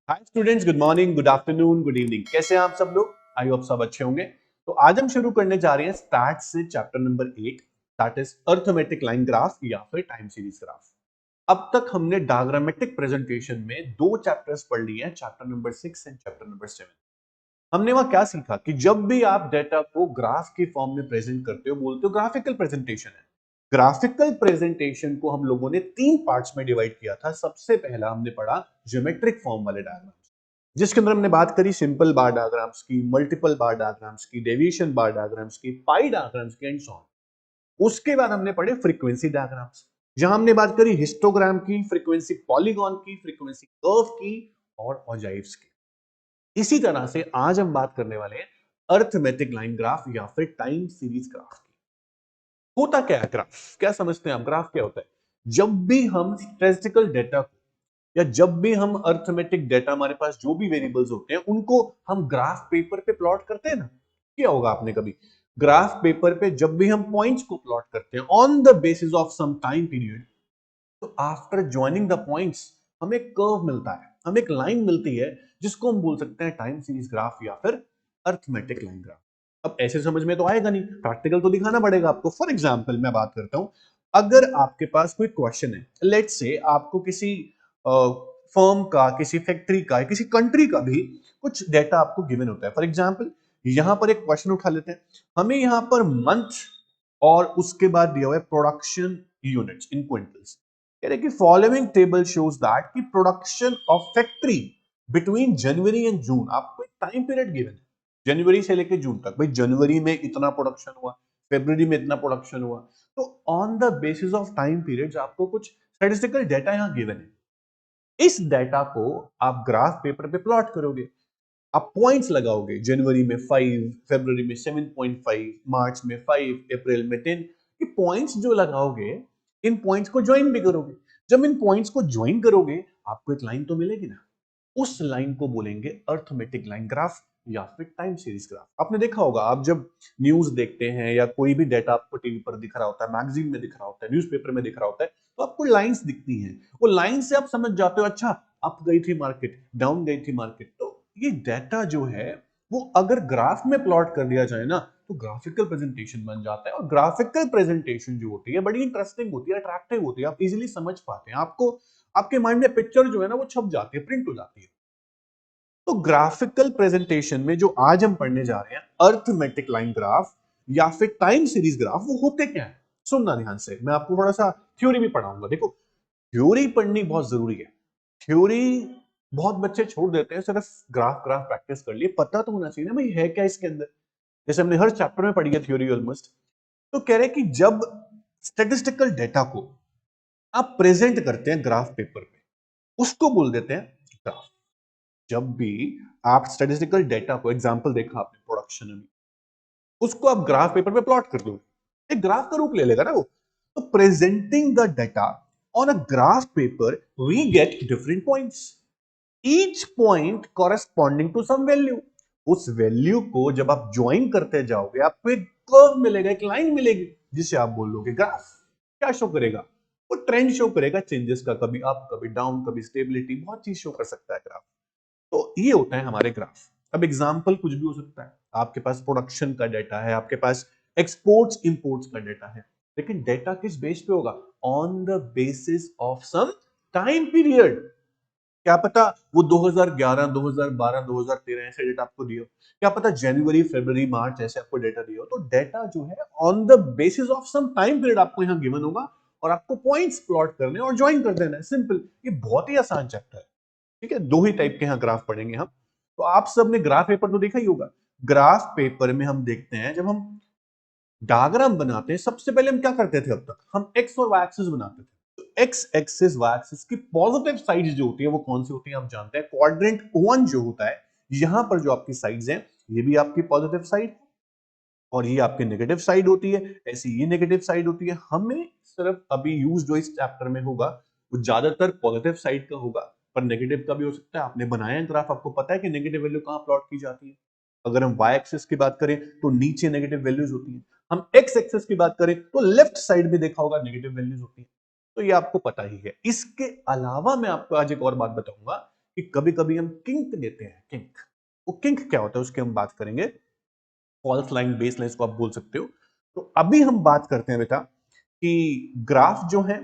Hi students, good morning, good afternoon, good evening. कैसे हैं आप सब लोग? आई होप सब अच्छे होंगे। तो आज हम शुरू करने जा रहे हैं स्टैट से chapter number 8, that is arithmetic line graph या फिर टाइम सीरीज ग्राफ। अब तक हमने डायग्रामेटिक प्रेजेंटेशन में दो चैप्टर्स पढ़ लिए हैं, chapter number 6 and chapter number 7। हमने वहां क्या सीखा कि जब भी आप डेटा को ग्राफ की फॉर्म में प्रेजेंट करते हो, बोलते हो ग्राफिकल प्रेजेंटेशन है। ग्राफिकल प्रेजेंटेशन को हम लोगों ने तीन पार्ट्स में डिवाइड किया था। सबसे पहला हमने पढ़ा ज्योमेट्रिक फॉर्म वाले डायग्राम्स, जिसके अंदर हमने बात करी सिंपल बार डायग्राम्स की, मल्टीपल बार डायग्राम्स की, डेविएशन बार डायग्राम्स की, पाई डायग्राम्स की एंड सो ऑन। उसके बाद हमने पढ़े फ्रीक्वेंसी डायग्राम्स, जहां हमने बात करी हिस्टोग्राम की, फ्रीक्वेंसी पॉलीगॉन की, फ्रीक्वेंसी कर्व की और ऑजाइव्स की। इसी तरह से आज हम बात करने वाले हैं अरिथमेटिक लाइन ग्राफ या फिर टाइम सीरीज ग्राफ की। होता क्या है ग्राफ? क्या समझते हैं आप? ग्राफ क्या होता है? जब भी हम स्टैटिस्टिकल डेटा को या जब भी हम अरिथमेटिक डेटा, हमारे पास जो भी वेरिएबल्स होते हैं, उनको हम ग्राफ पेपर पे प्लॉट करते हैं ना। क्या होगा आपने कभी ग्राफ पेपर पे जब भी हम पॉइंट्स को प्लॉट करते हैं on the basis of some time period, तो आफ्टर ज्वाइनिंग द पॉइंट्स हमें कर्व मिलता है, हमें एक लाइन मिलती है, जिसको हम बोल सकते हैं टाइम सीरीज ग्राफ या फिर अरिथमेटिक लाइन ग्राफ। अब ऐसे समझ में तो आएगा नहीं, प्रैक्टिकल तो दिखाना पड़ेगा आपको। फॉर एग्जांपल मैं बात करता हूं, अगर आपके पास कोई क्वेश्चन है, लेट्स से आपको किसी फर्म का, किसी फैक्ट्री का, किसी कंट्री का भी कुछ डेटा आपको गिवन होता है। फॉर एग्जांपल यहां पर एक क्वेश्चन उठा लेते हैं, हमें यहां पर मंथ और उसके बाद दिया हुआ है प्रोडक्शन यूनिट्स इन क्विंटल्स। कह रहे कि फॉलोइंग टेबल शोज दैट कि production of factory between January and June. आपको एक टाइम पीरियड गिवन है जनवरी से लेकर जून तक। भाई जनवरी में इतना प्रोडक्शन हुआ, फरवरी में इतना प्रोडक्शन हुआ। तो on the basis of time periods आपको कुछ स्टैटिस्टिकल डेटा यहां गिवन है। इस डेटा को आप ग्राफ पेपर पे प्लॉट करोगे, आप पॉइंट्स लगाओगे, जनवरी में 5, फरवरी में 7.5, मार्च में 5, अप्रैल में 10। ये पॉइंट्स जो लगाओगे, इन पॉइंट्स को ज्वाइन भी करोगे। जब इन पॉइंट्स को ज्वाइन करोगे, आपको एक लाइन तो मिलेगी ना। उस लाइन को बोलेंगे अरिथमेटिक लाइन ग्राफ या फिर टाइम सीरीज ग्राफ। आपने देखा होगा, आप जब न्यूज देखते हैं या कोई भी डेटा आपको टीवी पर दिख रहा होता है, मैगजीन में दिख रहा होता है, न्यूज़पेपर में दिख रहा होता है, तो आपको लाइंस दिखती हैं। वो लाइन से आप समझ जाते हो, अच्छा अप गई थी मार्केट, डाउन गई थी मार्केट। तो ये डेटा जो है, वो अगर ग्राफ में प्लॉट कर दिया जाए ना, तो ग्राफिकल प्रेजेंटेशन बन जाता है। और ग्राफिकल प्रेजेंटेशन जो होती है, बड़ी इंटरेस्टिंग होती है, अट्रैक्टिव होती है, आप इजीली समझ पाते हैं। आपको आपके माइंड में पिक्चर जो है ना, वो छप जाती है, प्रिंट हो जाती है। तो ग्राफिकल प्रेजेंटेशन में जो आज हम पढ़ने जा रहे हैं, अरिथमेटिक लाइन ग्राफ या फिर टाइम सीरीज ग्राफ, वो होते क्या है? सुनना ध्यान से, मैं आपको थोड़ा सा थ्योरी भी पढ़ाऊंगा। देखो, थ्योरी पढ़नी बहुत जरूरी है। थ्योरी बहुत बच्चे छोड़ देते हैं, सिर्फ ग्राफ ग्राफ प्रैक्टिस कर लिए। पता तो होना चाहिए ना भाई है क्या इसके अंदर। जैसे हमने हर चैप्टर में पढ़ी है थ्योरी ऑलमोस्ट। तो कह रहे हैं कि जब स्टैटिस्टिकल डेटा को आप प्रेजेंट करते हैं ग्राफ पेपर पे, उसको बोल देते हैं ग्राफ। जब भी आप स्टैटिस्टिकल डेटा को, एग्जांपल देखा आपने प्रोडक्शन में, उसको आप ग्राफ पेपर पे प्लॉट कर दो, एक ग्राफ का रूप ले लेगा ना वो। तो presenting the data on a graph paper, we get different points, each point corresponding to some value. उस वैल्यू को जब आप ज्वाइन करते जाओगे, आपको एक कर्व मिलेगा, एक लाइन मिलेगी, जिसे आप बोलोगे ग्राफ। क्या शो करेगा? वो ट्रेंड शो करेगा चेंजेस का, कभी अप कभी डाउन, कभी स्टेबिलिटी, बहुत चीज शो कर सकता है ग्राफ। तो ये होता है हमारे ग्राफ। अब एग्जाम्पल कुछ भी हो सकता है, आपके पास प्रोडक्शन का डेटा है, आपके पास एक्सपोर्ट्स इंपोर्ट्स का डेटा है, लेकिन डेटा किस बेस पे होगा? On the basis of some time period. क्या पता वो 2011, 2012, 2013 ऐसे डेटा आपको दिया हो। क्या पता जनवरी, फरवरी, मार्च ऐसे आपको डेटा दिया हो। तो डेटा जो है on the basis of some time period आपको यहां गिवन होगा, और आपको पॉइंट्स प्लॉट करने और ज्वाइन कर देना है। सिंपल, ये बहुत ही आसान चैप्टर है। ठीक है, दो ही टाइप के यहाँ ग्राफ पढ़ेंगे हम। तो आप सबने ग्राफ पेपर तो देखा ही होगा। ग्राफ पेपर में हम देखते हैं, जब हम डायग्राम बनाते हैं, सबसे पहले हम क्या करते थे? अब तक हम एक्स और वाई एक्सिस बनाते थे। तो एक्स एक्सिस, वाई एक्सिस की पॉजिटिव साइड जो होती है, वो कौन सी होती है? आप जानते हैं, क्वाड्रेंट 1 जो होता है, यहां पर जो आपकी साइड्स हैं, ये भी आपकी पॉजिटिव साइड और ये आपकी नेगेटिव साइड होती है। ऐसी ये नेगेटिव साइड होती है। हमें सिर्फ अभी यूज जो इस चैप्टर में होगा, वो ज्यादातर पॉजिटिव साइड का होगा, पर नेगेटिव का भी हो सकता है। आपने बनाया है ग्राफ, आपको पता है कि नेगेटिव वैल्यू कहां प्लॉट की जाती है। अगर हम वाई एक्सिस की बात करें, तो नीचे नेगेटिव वैल्यूज होती है। हम एक्स एक्सिस की बात करें, तो लेफ्ट साइड में देखा होगा नेगेटिव वैल्यूज होती है। तो ये आपको पता ही है। इसके अलावा मैं आपको आज एक और बात बताऊंगा कि कभी कभी हम किंक देते हैं, किंक। वो किंक क्या होता है उसकी हम बात करेंगे, फॉल्स लाइन, बेस लाइन को आप बोल सकते हो। तो अभी हम बात करते हैं बेटा कि ग्राफ जो है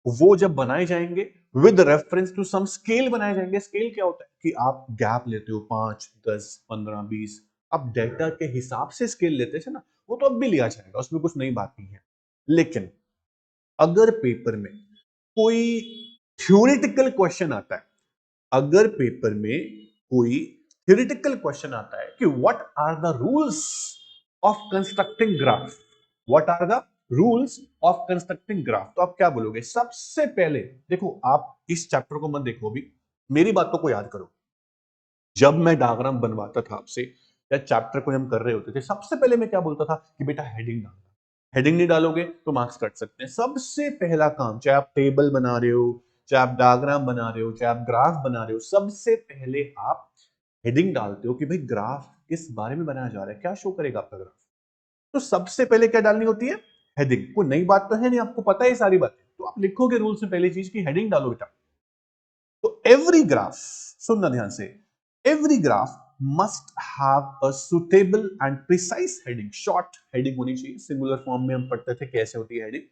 वो जब बनाए जाएंगे with reference to some scale बनाए जाएंगे। स्केल क्या होता है कि आप गैप लेते हो 5, 10, 15, 20, आप डेटा के हिसाब से स्केल लेते थे ना, वो तो अब भी लिया जाएगा, उसमें कुछ नई बात नहीं है। लेकिन अगर पेपर में कोई थ्योरेटिकल क्वेश्चन आता है, अगर पेपर में कोई थ्योरेटिकल क्वेश्चन आता है कि what are the rules of constructing graph, what are the rules of constructing graph, तो आप क्या बोलोगे? सबसे पहले देखो, आप इस चैप्टर को मत देखो, अभी मेरी बातों को याद करो। जब मैं डायग्राम बनवाता था आपसे या चैप्टर को हम कर रहे होते थे, सबसे पहले मैं क्या बोलता था कि बेटा हेडिंग डालना। हेडिंग नहीं डालोगे तो मार्क्स कट सकते हैं। सबसे पहला काम, चाहे आप टेबल बना रहे हो, चाहे आप डायग्राम बना रहे हो, चाहे आप ग्राफ बना रहे हो, सबसे पहले आप हेडिंग डालते हो कि भाई ग्राफ किस बारे में बनाया जा रहा है, क्या शो करेगा आपका ग्राफ। तो सबसे पहले क्या डालनी होती है? हेडिंग। कोई नई बात तो है नहीं, आपको पता है सारी बातें। तो आप लिखोगे रूल से पहली चीज की हेडिंग डालो बेटा। तो एवरी ग्राफ, सुनना ध्यान से, every graph must have a suitable and precise heading. Short heading होनी चाहिए। सिंगुलर फॉर्म में हम पढ़ते थे कैसे होती है हेडिंग।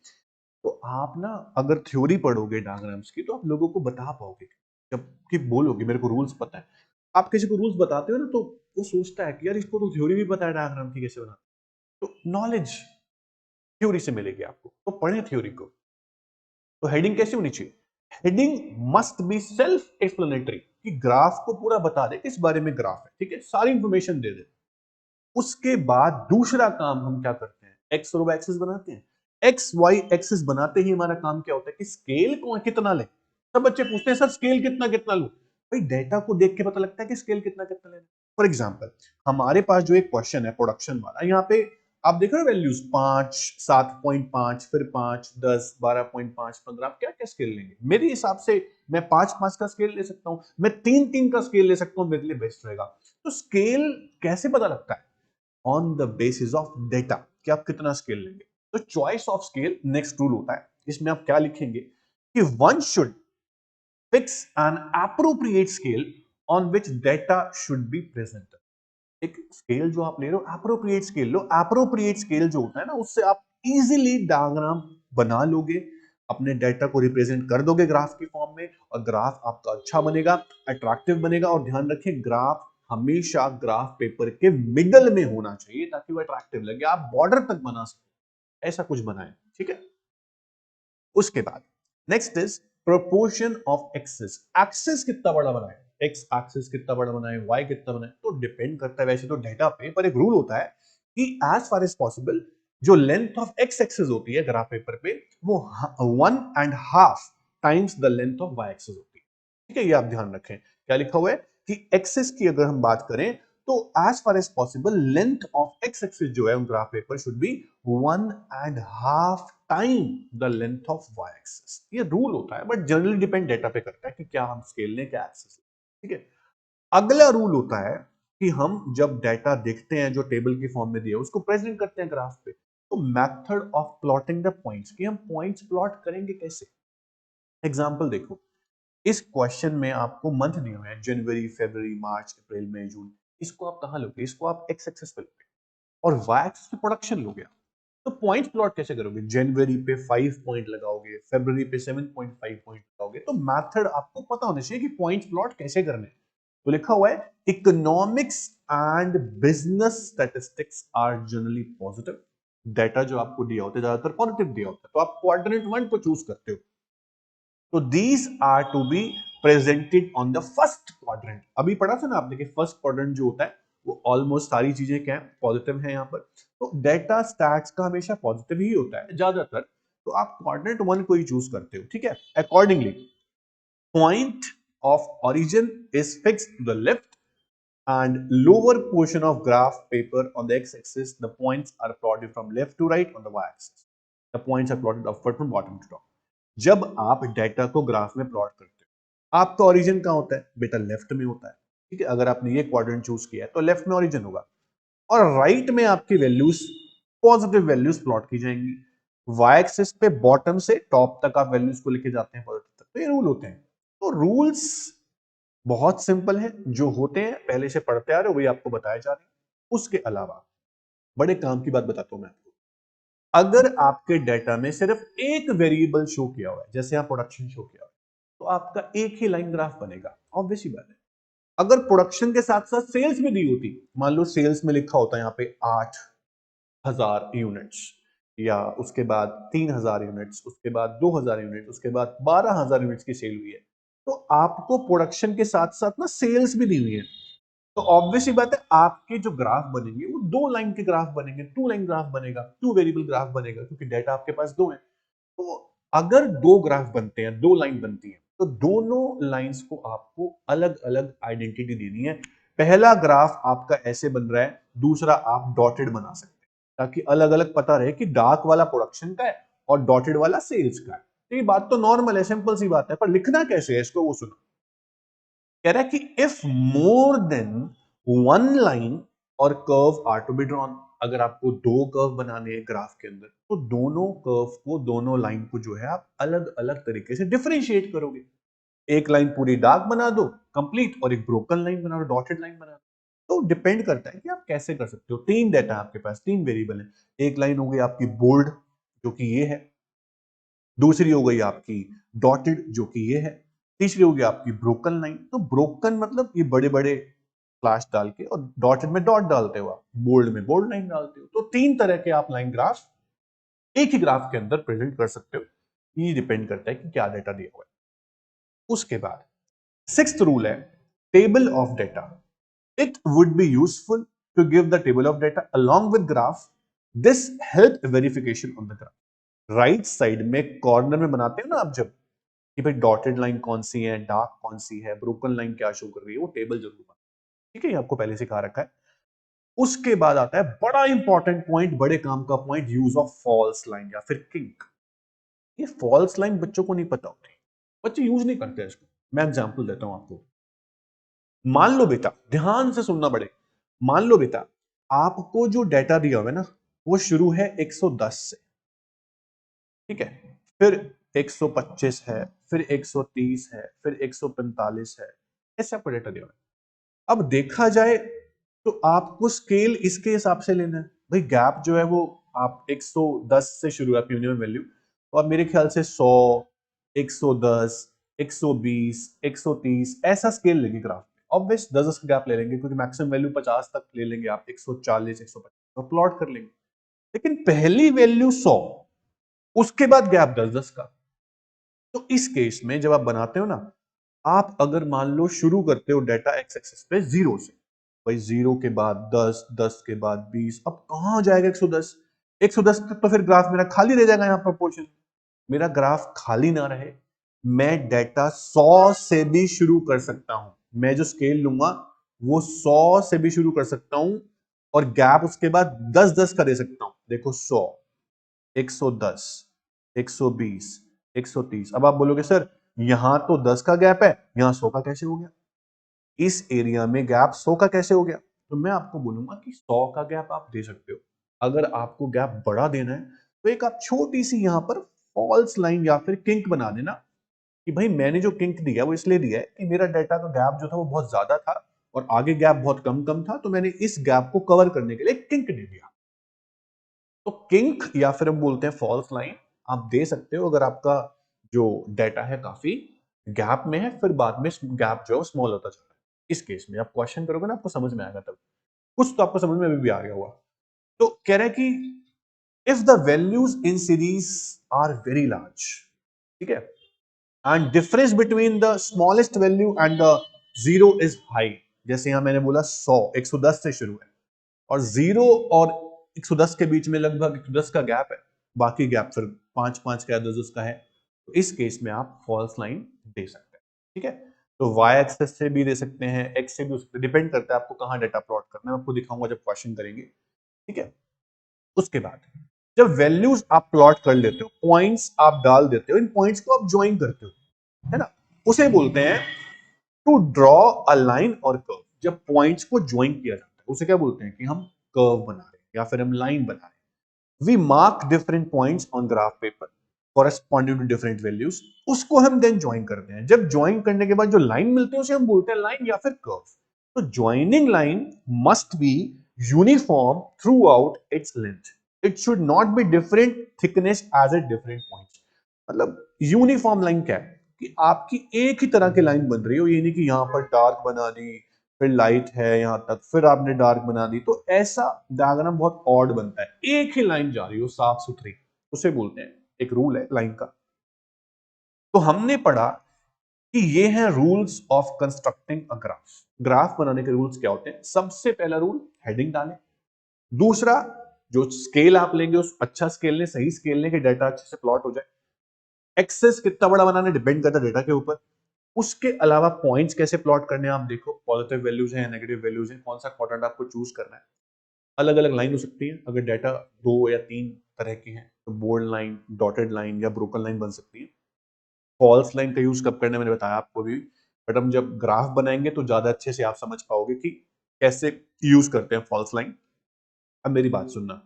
तो आप ना अगर थ्योरी पढ़ोगे डायग्राम्स की तो आप लोगों को बता पाओगे, जब कि बोलोगे मेरे को रूल्स पता है। आप किसी को रूल्स बताते हो ना तो वो सोचता है कि यार इसको तो थ्योरी भी पता है डायग्राम की कैसे बनाते। तो नॉलेज थ्योरी से मिलेगी आपको, तो पढ़े थ्योरी को। तो हेडिंग कैसी होनी चाहिए? Heading must be self explanatory, कि ग्राफ को पूरा बता दे किस बारे में ग्राफ है, ठीक है, सारी इंफॉर्मेशन दे दे। उसके बाद दूसरा काम हम क्या करते हैं? एक्स और वाई एक्सिस बनाते हैं। एक्स वाई एक्सिस बनाते ही हमारा काम क्या होता है कि स्केल को कितना ले। सब बच्चे पूछते हैं सर स्केल कितना कितना लूं। भाई डेटा को देख के पता लगता है कि स्केल कितना कितना लेना। फॉर एग्जांपल, हमारे पास जो एक क्वेश्चन है प्रोडक्शन वाला, यहाँ पे आप देख रहे हो वैल्यूज 5, 7.5, फिर 5, 10, 12.5, 15, आप क्या क्या स्केल लेंगे? मेरे हिसाब से मैं 5-5 का स्केल ले सकता हूं, मैं 3-3 का स्केल ले सकता हूं, मेरे लिए बेस्ट रहेगा। तो स्केल कैसे पता लगता है? On the basis of data, कि आप कितना स्केल लेंगे। तो choice of scale next rule होता है। इसमें आप क्या लिखेंगे कि one should fix N appropriate scale on which data should be present. एक स्केल जो आप ले रहे हो, एप्रोप्रिएट स्केल लो। एप्रोप्रिएट स्केल जो होता है ना, उससे आप इजीली डायग्राम बना लोगे, अपने डेटा को रिप्रेजेंट कर दोगे ग्राफ की फॉर्म में, और ग्राफ आपका अच्छा बनेगा, अट्रैक्टिव बनेगा। और ध्यान रखें, ग्राफ हमेशा ग्राफ पेपर के मिडल में होना चाहिए ताकि वो अट्रैक्टिव लगे। आप बॉर्डर तक बना सकते, ऐसा कुछ बनाएं, ठीक है। उसके बाद next is proportion of axis. Axis कितना बड़ा बनाए, एक्स एक्सिस कितना बड़ा बनाए, वाई कितना बनाए, तो डिपेंड करता है वैसे तो डेटा पे, पर एक रूल होता है कि एज फार एज पॉसिबल जो लेंथ ऑफ एक्स एक्सिस होती है ग्राफ पेपर पे, वो 1.5 times the length of Y axis होती है, ठीक है। ये आप ध्यान रखें, क्या लिखा हुआ है कि एक्सिस की अगर हम बात करें तो as far as possible length of X axis जो है graph paper should be 1.5 time the length of Y axis. ये रूल होता है, बट जनरली डिपेंड डेटा पे करता है कि क्या हम स्केल लें, क्या एक्सिस, ठीक है। अगला रूल होता है कि हम जब डेटा देखते हैं जो टेबल की फॉर्म में दिया उसको प्रेजेंट करते हैं ग्राफ पे, तो method of plotting the points, कि हम पॉइंट्स प्लॉट करेंगे कैसे। एग्जांपल देखो, इस क्वेश्चन में आपको मंथ दिए हुए हैं, जनवरी, फरवरी, मार्च, अप्रैल, मई, जून। इसको आप कहां लोगे? इसको आप एक्स एक्सिस पे लोगे और वाई एक्सिस पे प्रोडक्शन लोगे आप। तो पॉइंट प्लॉट कैसे करोगे? जनवरी पे 5 पॉइंट लगाओगे, फरवरी पे 7.5 पॉइंट लगाओगे। तो मेथड आपको पता होना चाहिए कि पॉइंट प्लॉट कैसे करने हैं। तो लिखा हुआ है economics and business statistics are generally positive. Data जो आपको दिया होता है ज्यादातर पॉजिटिव दिया होता है, तो आप क्वाड्रेंट 1 को चूज करते हो। तो these are to be presented on the first quadrant. अभी पढ़ा था ना आपने कि फर्स्ट क्वाड्रेंट जो होता है वो ऑलमोस्ट सारी चीजें क्या है, पॉजिटिव है यहाँ पर। तो डेटा स्टैट्स का हमेशा पॉजिटिव ही होता है ज्यादातर। तो आप क्वाड्रेंट 1 को ही चूज करते हो, ठीक है। Accordingly point of origin is fixed to the left and lower portion of graph paper on the x-axis. The points are plotted from left to right on the y-axis. The points are plotted upward from bottom to top. जब आप data को graph में plot करते हो, आपका origin कहाँ होता है बेटा? लेफ्ट में होता है, ठीक है। अगर आपने ये क्वाड्रेंट चूज किया है तो लेफ्ट में ओरिजिन होगा, और राइट में आपकी वैल्यूज, पॉजिटिव वैल्यूज प्लॉट की जाएंगी। वाई एक्सिस पे बॉटम से टॉप तक आप वैल्यूज को लेके जाते हैं पॉजिटिव तक। तो ये रूल होते हैं। तो रूल्स बहुत सिंपल है, जो होते हैं पहले से पढ़ते आ रहे हो वही आपको बताए जा रहे हैं। उसके अलावा बड़े काम की बात बताता हूं मैं आपको। अगर आपके डेटा में सिर्फ एक वेरिएबल शो किया हुआ है, जैसे यहां प्रोडक्शन शो किया हुआ है, तो आपका एक ही लाइन ग्राफ बनेगा, ऑब्वियस ही बात है। अगर प्रोडक्शन के साथ साथ सेल्स भी दी होती, मान लो सेल्स में लिखा होता है यहाँ पे 8,000 यूनिट्स, या उसके बाद 3,000 यूनिट्स, उसके बाद 2,000 यूनिट्स, उसके बाद 12,000 यूनिट्स की सेल हुई है, तो आपको प्रोडक्शन के साथ साथ ना सेल्स भी दी हुई है, तो ऑब्वियस ही बात है आपके जो ग्राफ बनेंगे वो दो लाइन के ग्राफ बनेंगे, टू लाइन ग्राफ बनेगा, टू वेरिएबल ग्राफ बनेगा, क्योंकि डेटा आपके पास दो है। तो अगर दो ग्राफ बनते हैं, दो लाइन बनती है, तो दोनों लाइंस को आपको अलग अलग आइडेंटिटी देनी है। पहला ग्राफ आपका ऐसे बन रहा है, दूसरा आप डॉटेड बना सकते हैं, ताकि अलग अलग पता रहे कि डार्क वाला प्रोडक्शन का है और डॉटेड वाला सेल्स का है। तो ये बात तो नॉर्मल है, सिंपल सी बात है, पर लिखना कैसे है इसको वो सुनो। कह रहा है कि if more than one line और curve are to be drawn, अगर आपको दो कर्व बनाने हैं ग्राफ के अंदर, तो दोनों कर्व को, दोनों लाइन को जो है आप अलग अलग तरीके से डिफरेंशिएट करोगे। एक लाइन पूरी डार्क बना दो कंप्लीट, और एक ब्रोकन लाइन बना दो, डॉटेड लाइन बना दो। तो डिपेंड करता है कि आप कैसे कर सकते हो। तीन डेटा आपके पास, तीन वेरिएबल है। एक लाइन हो गई आपकी बोल्ड, जो कि ये है, दूसरी हो गई आपकी डॉटेड, जो कि ये है, तीसरी होगी आपकी ब्रोकन लाइन। तो ब्रोकन मतलब ये बड़े बड़े स्लैश डाल के, और डॉटेड में डॉट डालते हो, आप बोल्ड में बोल्ड लाइन डालते हो। तो तीन तरह के आप लाइन ग्राफ एक ही ग्राफ के अंदर प्रेजेंट कर सकते हो। ये डिपेंड करता है कि क्या डेटा दिया हुआ है। उसके बाद सिक्स्थ रूल है table of data. It would be useful to give the table of data along with graph. This help verification on the graph. Right side में कॉर्नर में बनाते हो ना आप, जब कि भाई डॉटेड लाइन कौन सी है, डार्क कौन सी है, ब्रोकन लाइन क्या शो कर रही है, वो टेबल जरूर बना। ठीक है, ये आपको पहले सिखा रखा है। उसके बाद आता है बड़ा इंपॉर्टेंट पॉइंट, बड़े काम का point, use of false line या फिर किंक। ये फॉल्स लाइन बच्चों को नहीं पता होती, बच्चे यूज नहीं करते इसको। मैं एग्जांपल देता हूं आपको। मान लो बेटा, ध्यान से सुनना बड़े, मान लो बेटा आपको जो डेटा दिया हुआ है ना, वो शुरू है 110 से, ठीक है, फिर 125 है, फिर 130 है, फिर 145 है, ऐसा आपको डेटा दिया हुआ है। अब देखा जाए तो आपको स्केल इसके हिसाब से लेना है। भाई गैप जो है वो आप 110 से शुरू है आपकी मिनिमम वैल्यू, तो आप मेरे ख्याल से 100, 110, 120, 130 ऐसा स्केल लेंगे ग्राफ में। ऑब्वियस 10 का गैप ले लेंगे, क्योंकि मैक्सिमम वैल्यू 50 तक ले लेंगे आप, 140, 150 तो प्लॉट कर लेंगे। लेकिन पहली वैल्यू 100, उसके बाद गैप 10-10 का। तो इस केस में जब आप बनाते हो ना, आप अगर मान लो शुरू करते हो डेटा एक्स एक्सिस पे 0 से, भाई 0 के बाद 10, 10 के बाद 20, अब कहां जाएगा 110? 110 तक तो फिर ग्राफ मेरा खाली रह जाएगा। यहाँ पर पोर्शन मेरा ग्राफ खाली ना रहे, मैं डेटा 100 से भी शुरू कर सकता हूं। मैं जो स्केल लूंगा वो 100 से भी शुरू कर सकता हूं, और गैप उसके बाद 10-10 का दे सकता हूं। देखो 100, 110, 120, 130। अब आप बोलोगे सर यहां तो 10 का गैप है, यहां 100 का कैसे हो गया? इस एरिया में गैप 100 का कैसे हो गया? तो मैं आपको बोलूंगा कि 100 का गैप आप दे सकते हो। अगर आपको गैप बड़ा देना है, तो एक आप छोटी सी यहां पर फॉल्स लाइन या फिर किंक बना देना, कि भाई मैंने जो किंक दिया वो इसलिए दिया है कि मेरा डेटा का गैप जो था वो बहुत ज्यादा था, और आगे गैप बहुत कम कम था, तो मैंने इस गैप को कवर करने के लिए किंक दे दिया। तो किंक या फिर हम बोलते हैं फॉल्स लाइन आप दे सकते हो अगर आपका जो डेटा है काफी गैप में है, फिर बाद में गैप जो है स्मॉल होता जाता है। इस केस में आप क्वेश्चन करोगे ना, आपको समझ में आएगा तब। कुछ तो आपको समझ में अभी भी आ गया होगा। तो कह रहा है कि if the values in series are very large, ठीक है, and difference between the smallest value and the zero is high. जैसे यहां मैंने बोला 100, 110 से शुरू है, और 0 और 110 के बीच में लगभग 110 का गैप है, बाकी गैप फिर 5-5 का, 10-10 का है। तो इस केस में आप फॉल्स लाइन दे सकते हैं। ठीक है, तो वाई एक्सेस से भी दे सकते हैं, एक्स से भी, डिपेंड करता है आपको कहां डेटा प्लॉट करना है, मैं आपको दिखाऊंगा जब क्वेश्चन करेंगे। ठीक है, उसके बाद जब वैल्यूज आप प्लॉट कर लेते हो, पॉइंट्स आप डाल देते हो, इन पॉइंट्स को आप ज्वाइन करते हो, है ना, उसे बोलते हैं टू ड्रॉ अ लाइन और कर्व। जब पॉइंट्स को ज्वाइन किया जाता है उसे क्या बोलते हैं कि हम कर्व बना रहे हैं या फिर हम लाइन बना रहे हैं। We mark different points on graph paper. Corresponding to different values, उसको हम देन ज्वाइन करते हैं। जब ज्वाइन करने के बाद जो लाइन मिलती है उसे हम बोलते हैं लाइन या फिर कर्व। तो joining line must be uniform throughout its length, it should not be different thickness as a different points. मतलब यूनिफॉर्म लाइन क्या है कि आपकी एक ही तरह की लाइन बन रही हो, ये नहीं कि यहां पर डार्क बना दी, फिर लाइट है यहां तक, फिर आपने डार्क बना दी, तो ऐसा डायग्राम बहुत ऑड बनता है। एक ही लाइन जा रही हो साफ सुथरी, उसे बोलते हैं, एक रूल है लाइन का। तो हमने पढ़ा कि ये है rules of constructing a graph. Graph बनाने के रूल्स क्या होते हैं? सबसे पहला रूल, हेडिंग डालें। दूसरा, जो स्केल आप लेंगे उस अच्छा स्केल लें, सही स्केल लें कि डाटा अच्छे से प्लॉट हो जाए। एक्सेस कितना बड़ा बनाना डिपेंड करता है डेटा के ऊपर। उसके अलावा पॉइंट्स कैसे प्लॉट करने हैं आप देखो, पॉजिटिव वैल्यूज हैं, नेगेटिव वैल्यूज हैं, कौन सा क्वाड्रेंट आपको चूज करना है। अलग अलग लाइन हो सकती है, अगर डाटा 2 या 3 तरह की हैं तो बोल्ड लाइन, डॉटेड लाइन या ब्रोकन लाइन बन सकती है। फॉल्स लाइन का यूज कब करना मैंने बताया आपको भी, बट हम जब ग्राफ बनाएंगे तो ज्यादा अच्छे से आप समझ पाओगे कि कैसे यूज करते हैं फॉल्स लाइन। अब मेरी बात सुनना,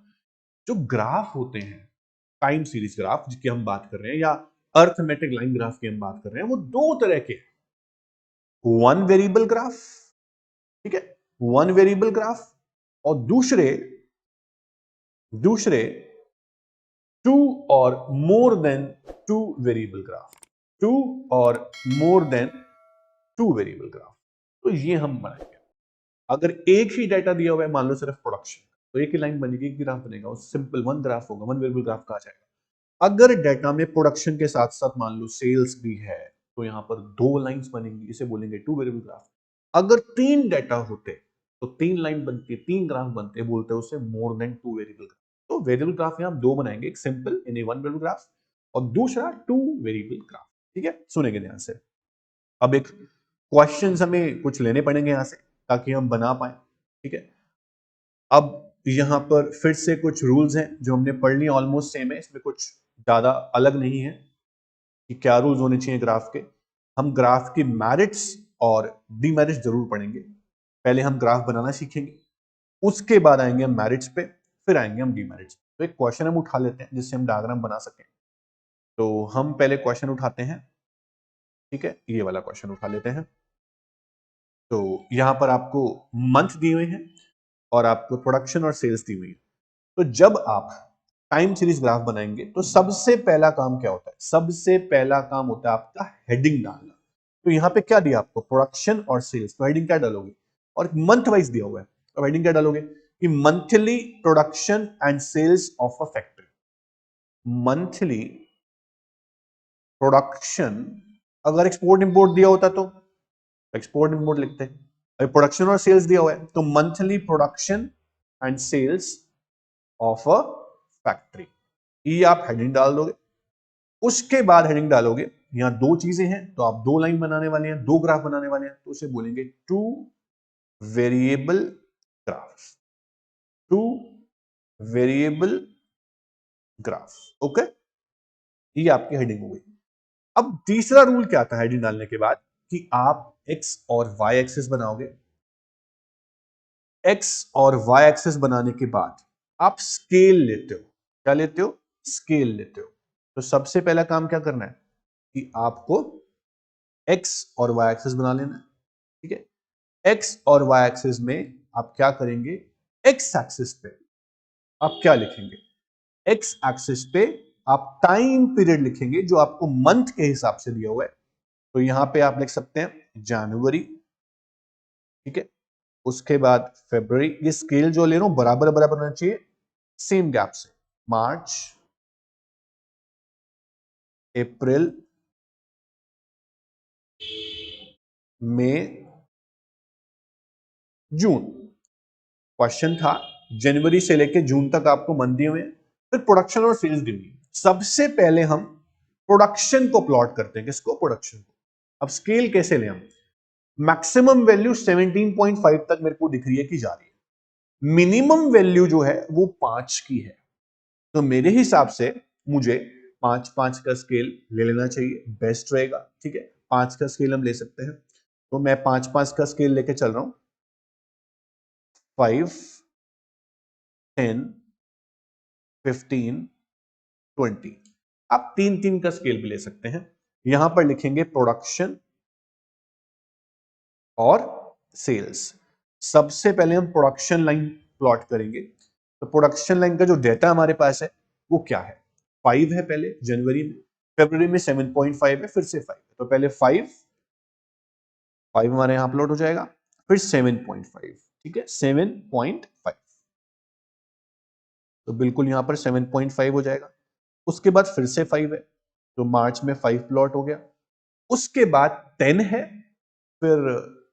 जो ग्राफ होते हैं, टाइम सीरीज ग्राफ जिसकी हम बात कर रहे हैं, या अर्थमेटिक लाइन ग्राफ की हम बात कर रहे हैं, वो दो तरह के, वन वेरिएबल ग्राफ, ठीक है, वन वेरिएबल ग्राफ, और दूसरे दूसरे टू और more than two variable graph, two और more than two variable graph. तो ये हम बनाएंगे। अगर एक ही डाटा दिया हुआ है, मान लो सिर्फ प्रोडक्शन, तो एक ही लाइन बनेगी, एक ग्राफ बनेगा, सिंपल वन ग्राफ होगा, वन वेरिएबल ग्राफ कहा जाएगा। अगर डाटा में प्रोडक्शन के साथ साथ मान लो सेल्स भी है, तो यहां पर दो लाइंस बनेंगी, इसे बोलेंगे टू वेरिएबल ग्राफ। अगर तीन डाटा होते तो तीन लाइन बनती है, तीन ग्राफ बनते, बोलते हैं उसे मोर देन टू वेरिएबल ग्राफ। तो वेरिएबल ग्राफ यहां दो बनाएंगे, एक सिंपल यानी वन वेरिएबल ग्राफ और दूसरा टू वेरिएबल ग्राफ। ठीक है, सुनेंगे ध्यान से। अब एक क्वेश्चंस हमें कुछ लेने पड़ेंगे यहां से ताकि हम बना पाए। ठीक है, अब यहां पर फिर से कुछ रूल्स हैं जो हमने पढ़ लिए, ऑलमोस्ट सेम है, इसमें कुछ ज्यादा अलग नहीं है कि क्या रूल्स होने चाहिए ग्राफ के। हम ग्राफ की मेरिट्स और डीमेरिट्स जरूर पढ़ेंगे। पहले हम ग्राफ बनाना सीखेंगे, उसके बाद आएंगे हम मेरिट्स पे, फिर आएंगे हम डीमेरिट्स। तो एक क्वेश्चन हम उठा लेते हैं जिससे हम डायग्राम बना सकें। तो हम पहले क्वेश्चन उठाते हैं, ठीक है, ये वाला क्वेश्चन उठा लेते हैं। तो यहां पर आपको मंथ दिए हुए हैं और आपको प्रोडक्शन और सेल्स दी हुई है। तो जब आप टाइम सीरीज ग्राफ बनाएंगे तो सबसे पहला काम क्या होता है? सबसे पहला काम होता है आपका हेडिंग डालना। तो यहां पे क्या दिया आपको? प्रोडक्शन और सेल्स, तो हेडिंग क्या डालोगे? और मंथ वाइज दिया हुआ है, तो हेडिंग क्या डालोगे कि monthly production and sales of a factory. Monthly production, अगर एक्सपोर्ट इंपोर्ट दिया होता तो एक्सपोर्ट इंपोर्ट लिखते हैं। अभी प्रोडक्शन और सेल्स दिया हुआ है तो monthly production and sales of a factory, ये आप हेडिंग डाल दोगे। उसके बाद हेडिंग डालोगे, यहां दो चीजें हैं तो आप दो लाइन बनाने वाले हैं, दो ग्राफ बनाने वाले हैं, तो उसे बोलेंगे to variable graph, to variable graph. Okay, ये आपकी हेडिंग हो गई। अब तीसरा रूल क्या था हेडिंग डालने के बाद कि आप एक्स और वाई एक्सिस बनाओगे। एक्स और वाई एक्सिस बनाने के बाद आप स्केल लेते हो। क्या लेते हो? स्केल लेते हो। तो सबसे पहला काम क्या करना है कि आपको एक्स और वाई एक्सिस बना लेना है। ठीक है, एक्स और वाई एक्सिस में आप क्या करेंगे? एक्स एक्सिस पे आप क्या लिखेंगे? एक्स एक्सिस पे आप टाइम पीरियड लिखेंगे जो आपको मंथ के हिसाब से दिया हुआ है। तो यहां पे आप लिख सकते हैं जनवरी, ठीक है, उसके बाद फरवरी। ये स्केल जो ले रहा हूं बराबर बराबर होना चाहिए, सेम गैप से। मार्च, अप्रैल, मई, जून। क्वेश्चन था जनवरी से लेकर जून तक आपको मंथ दिए हुए हैं, फिर प्रोडक्शन और सेल्स दी हुई है। सबसे पहले हम प्रोडक्शन को प्लॉट करते हैं। किसको? प्रोडक्शन को। अब स्केल कैसे लें हम? मैक्सिमम वैल्यू 17.5 तक मेरे को दिख रही है कि जा रही है, मिनिमम वैल्यू जो है वो 5 की है। तो मेरे हिसाब से मुझे 5-5 का स्केल ले लेना चाहिए, बेस्ट रहेगा। ठीक है, 5 का स्केल हम ले सकते हैं, तो मैं 5-5 का स्केल लेके चल रहा हूं। 5, 10, 15, 20। आप 3-3 का स्केल भी ले सकते हैं। यहां पर लिखेंगे प्रोडक्शन और सेल्स। सबसे पहले हम प्रोडक्शन लाइन प्लॉट करेंगे। तो प्रोडक्शन लाइन का जो डेटा हमारे पास है वो क्या है, 5 है पहले जनवरी में, फरवरी में 7.5 है, फिर से 5 है। तो पहले 5 हमारे यहां प्लॉट हो जाएगा, फिर 7.5, ठीक है 7.5, तो बिल्कुल यहां पर 7.5 हो जाएगा। उसके बाद फिर से 5 है, तो मार्च में 5 प्लॉट हो गया। उसके बाद 10 है, फिर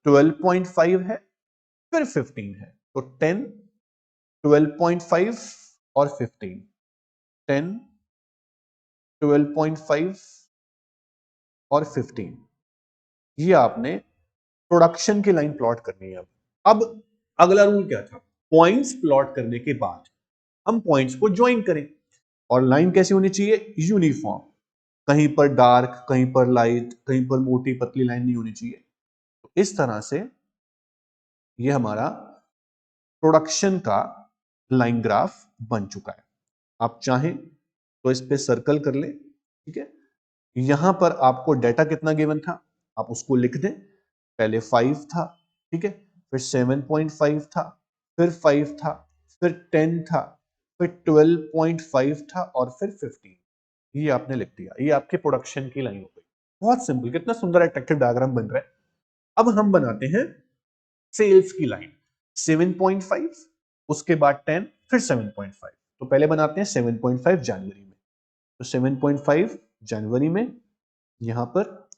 12.5 है, फिर 15 है। तो 10, 12.5 और 15, 10, 12.5 और 15, ये आपने प्रोडक्शन की लाइन प्लॉट करनी है। अब अगला रूल क्या था, पॉइंट्स प्लॉट करने के बाद हम पॉइंट्स को ज्वाइन करें, और लाइन कैसी होनी चाहिए, यूनिफॉर्म, कहीं पर डार्क, कहीं पर लाइट, कहीं पर मोटी पतली लाइन नहीं होनी चाहिए। तो इस तरह से ये हमारा प्रोडक्शन का लाइन ग्राफ बन चुका है। आप चाहें तो इस पे सर्कल कर लें, ठीक है। यहां पर आपको डेटा कितना गिवन था आप उसको लिख दें। पहले 5 था, ठीक है, फिर 7.5 था, फिर 5 था, फिर 10 था, फिर 12.5 था, और फिर 15। ये आपने लिख दिया, ये आपके प्रोडक्शन की लाइन हो गई। बहुत सिंपल, कितना सुंदर अट्रैक्टिव डायग्राम बन रहा है। अब हम बनाते हैं सेल्स की लाइन, 7.5, उसके बाद 10, फिर 7.5। तो पहले बनाते हैं 7.5 जनवरी में, तो 7.5 जनवरी में यहां पर,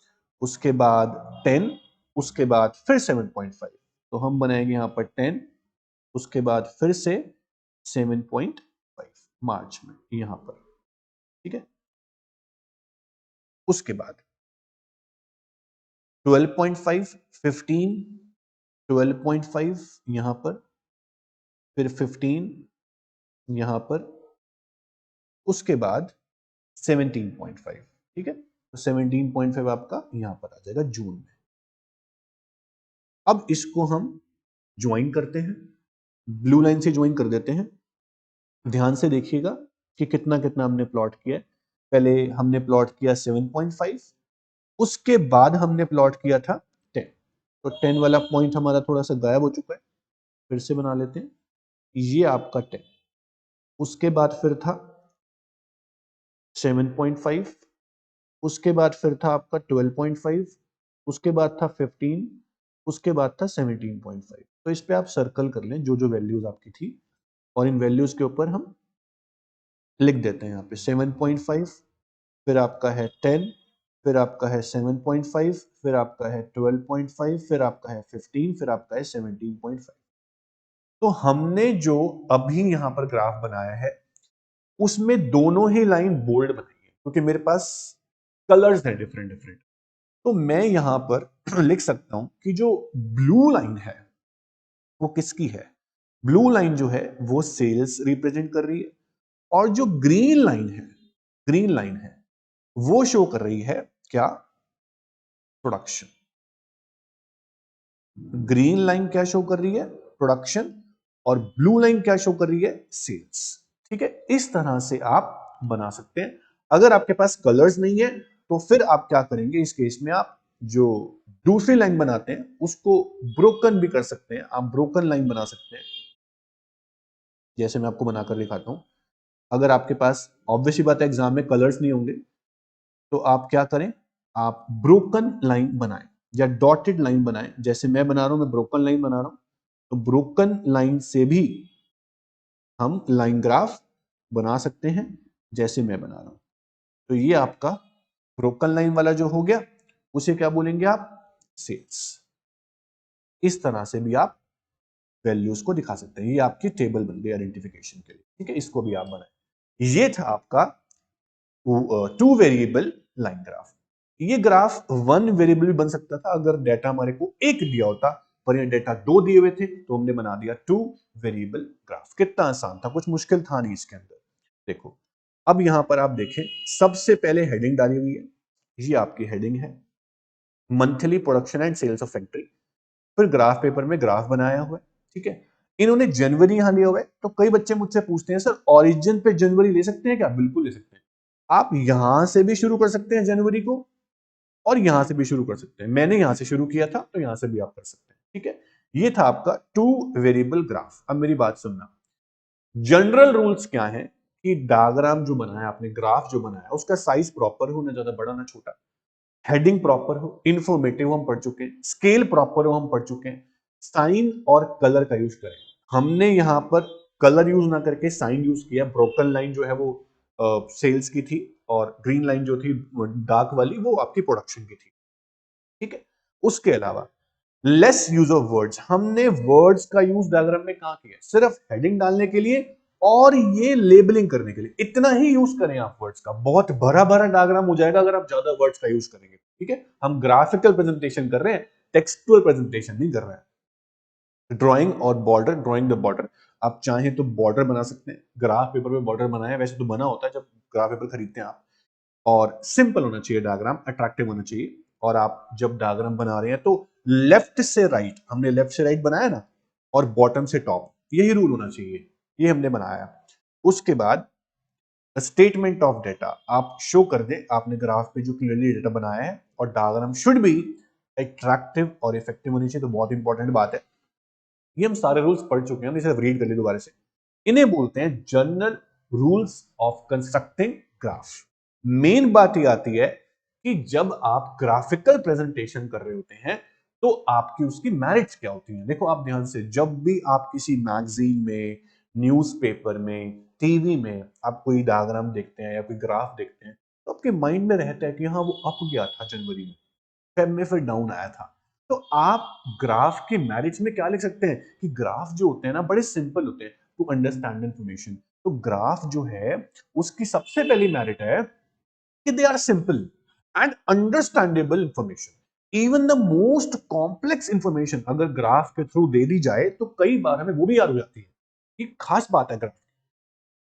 उसके बाद 10, उसके बाद फिर 7.5, तो हम बनाएंगे यहां पर 10, उसके बाद फिर से 7.5 मार्च में यहां पर, ठीक है। उसके बाद 12.5, 15, 12.5 यहां पर, फिर 15 यहां पर, उसके बाद 17.5, ठीक है। तो 17.5 आपका यहां पर आ जाएगा जून में। अब इसको हम ज्वाइन करते हैं, ब्लू लाइन से ज्वाइन कर देते हैं। ध्यान से देखिएगा कि कितना कितना हमने प्लॉट किया है। पहले हमने प्लॉट किया 7.5, उसके बाद हमने प्लॉट किया था 10। तो 10 वाला पॉइंट हमारा थोड़ा सा गायब हो चुका है, फिर से बना लेते हैं। ये आपका 10, उसके बाद फिर था 7.5, उसके बाद फिर था आपका 12.5, उसके बाद था 15, उसके बाद था 17.5। तो इस पे आप सर्कल कर लें जो जो वैल्यूज आपकी थी, और इन वैल्यूज के ऊपर हम लिख देते हैं यहाँ पे 7.5, फिर आपका है 10, फिर आपका है 7.5, फिर आपका है 12.5, फिर आपका है 15, फिर आपका है 17.5। तो हमने जो अभी यहां पर ग्राफ बनाया है उसमें दोनों ही लाइन बोल्ड बनाई है, क्योंकि मेरे पास कलर्स हैं डिफरेंट डिफरेंट। तो मैं यहां पर लिख सकता हूं कि जो ब्लू लाइन है वो किसकी है, ब्लू लाइन जो है वो सेल्स रिप्रेजेंट कर रही है, और जो ग्रीन लाइन है, ग्रीन लाइन है वो शो कर रही है क्या, प्रोडक्शन। ग्रीन लाइन क्या शो कर रही है, प्रोडक्शन, और ब्लू लाइन क्या शो कर रही है, सेल्स। ठीक है, इस तरह से आप बना सकते हैं। अगर आपके पास कलर्स नहीं है तो फिर आप क्या करेंगे, इस केस में आप जो दूसरी लाइन बनाते हैं उसको ब्रोकन भी कर सकते हैं, आप ब्रोकन लाइन बना सकते हैं। जैसे मैं आपको बनाकर दिखाता हूं। अगर आपके पास ऑब्वियसली बात है एग्जाम में कलर्स नहीं होंगे, तो आप क्या करें, आप ब्रोकन लाइन बनाएं या डॉटेड लाइन बनाएं। जैसे मैं बना रहा हूं, मैं ब्रोकन लाइन बना रहा हूं, तो ब्रोकन लाइन से भी हम लाइन ग्राफ बना सकते हैं जैसे मैं बना रहा हूं। तो ये आपका ब्रोकन लाइन वाला जो हो गया उसे क्या बोलेंगे आप, सेल्स। इस तरह से भी आप वैल्यूज को दिखा सकते हैं। ये आपकी टेबल बन गई आइडेंटिफिकेशन के लिए, ठीक है। इसको भी आप बनाए। ये था आपका टू वेरिएबल लाइन ग्राफ। ये ग्राफ वन वेरिएबल भी बन सकता था अगर डेटा हमारे को एक दिया होता, पर ये डेटा दो दिए हुए थे तो हमने बना दिया टू वेरिएबल ग्राफ। कितना आसान था, कुछ मुश्किल था नहीं इसके अंदर। देखो अब यहां पर आप देखें, सबसे पहले हेडिंग डाली हुई है, ये आपकी हेडिंग है, monthly production and sales of factory. फिर ग्राफ पेपर में ग्राफ बनाया हुआ है, ठीक है। इन्होंने जनवरी यहां लिया हुआ है, तो कई बच्चे मुझसे पूछते हैं सर ओरिजिन पे जनवरी ले सकते हैं क्या, बिल्कुल ले सकते हैं। आप यहां से भी शुरू कर सकते हैं जनवरी को, और यहां से भी शुरू कर सकते हैं। मैंने यहां से शुरू किया था तो यहां से भी आप कर सकते हैं। ठीक है, ये था आपका 2 वेरिएबल ग्राफ। अब मेरी बात सुनना, जनरल रूल्स क्या है कि डायग्राम जो बनाया आपने, ग्राफ जो बनाया, उसका साइज प्रॉपर हो, ना ज्यादा बड़ा ना छोटा, हेडिंग प्रॉपर हो, इंफॉर्मेटिव हम पढ़ चुके हैं, स्केल प्रॉपर हो हम पढ़ चुके हैं, साइन और कलर का यूज करें। हमने यहां पर कलर यूज ना करके साइन यूज किया। ब्रोकन लाइन जो है वो सेल्स की थी, और ग्रीन लाइन जो थी डार्क वाली वो आपकी प्रोडक्शन की थी। ठीक है, उसके अलावा लेस यूज ऑफ वर्ड्स, हमने वर्ड्स का यूज डायग्राम में कहां किया? सिर्फ हेडिंग डालने के लिए और ये लेबलिंग करने के लिए। इतना ही यूज करें आप वर्ड्स का, बहुत भरा भरा डायग्राम हो जाएगा अगर आप ज्यादा वर्ड्स का यूज करेंगे। ठीक है, हम ग्राफिकल प्रेजेंटेशन कर रहे हैं, टेक्सटुअल प्रेजेंटेशन नहीं कर रहे हैं। ड्राइंग और बॉर्डर, ड्राइंग द बॉर्डर, आप चाहें तो बॉर्डर बना सकते हैं। ग्राफ पेपर पे बॉर्डर बनाया, वैसे तो बना होता है जब ग्राफ पेपर खरीदते हैं आप। और सिंपल होना चाहिए डायग्राम, अट्रैक्टिव होना चाहिए। और आप जब डायग्राम बना रहे हैं तो लेफ्ट से राइट, हमने लेफ्ट से राइट बनाया ना, और बॉटम से टॉप, यही रूल होना चाहिए, ये हमने बनाया। उसके बाद स्टेटमेंट ऑफ डेटा आप शो कर दे, आपने ग्राफ पे जो क्लियरली डेटा बनाया है, और डायग्राम शुड बी अट्रैक्टिव और इफेक्टिव होनी चाहिए। तो बहुत इंपॉर्टेंट बात है, ये हम सारे रूल्स पढ़ चुके हैं, हम इसे रीड कर लिए दोबारा से। इन्हें बोलते हैं general rules of constructing graph. Main बात ये आती है कि जब आप ग्राफिकल प्रेजेंटेशन कर रहे होते हैं तो आपकी उसकी मेरिट्स क्या होती हैं। देखो आप ध्यान से, जब भी आप किसी मैगजीन में, न्यूज़पेपर में, टीवी में आप कोई डायग्राम देखते हैं या कोई ग्राफ देखते हैं, तो आपके माइंड में रहता है कि हाँ वो अप गया था जनवरी में, फेब में फिर डाउन आया था। तो आप ग्राफ के मैरिट्स में क्या लिख सकते हैं कि ग्राफ जो होते हैं ना बड़े सिंपल होते हैं टू अंडरस्टैंड इंफॉर्मेशन। तो ग्राफ जो है उसकी सबसे पहली मेरिट है कि they are simple and understandable information. Even the most complex information अगर ग्राफ के थ्रू दे दी जाए तो कई बार हमें वो भी याद हो जाती है। ये खास बात है ग्राफ